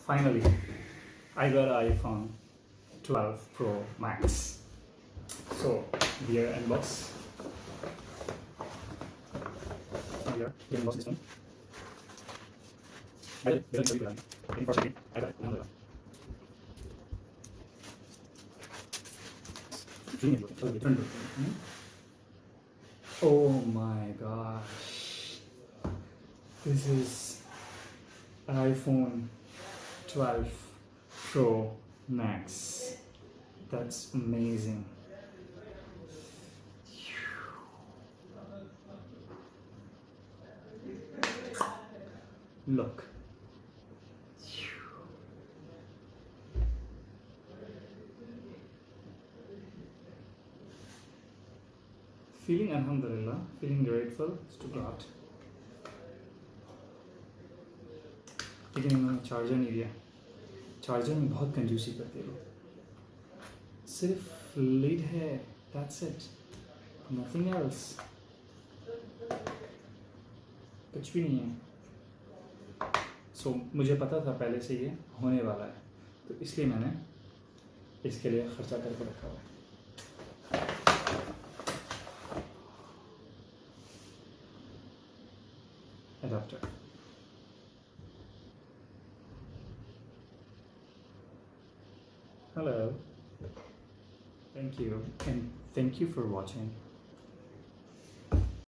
Finally, I got an iPhone 12 Pro Max. So, here unbox. Here, unbox this one. I did very good. Unfortunately, I got another one. Oh my gosh. This is iPhone 12 Pro Max. That's amazing. Look. Feeling alhamdulillah, feeling grateful to God. लेकिन इन्होंने charger नहीं दिया. Charger में बहुत कंजूसी करते लोग. सिर्फ लीड है, that's it, nothing else. कुछ भी नहीं है. So मुझे पता था पहले से ये होने वाला है, तो इसलिए मैंने इसके लिए खर्चा करके रखा हुआ है. Adapter. Hello. Thank you, and thank you for watching.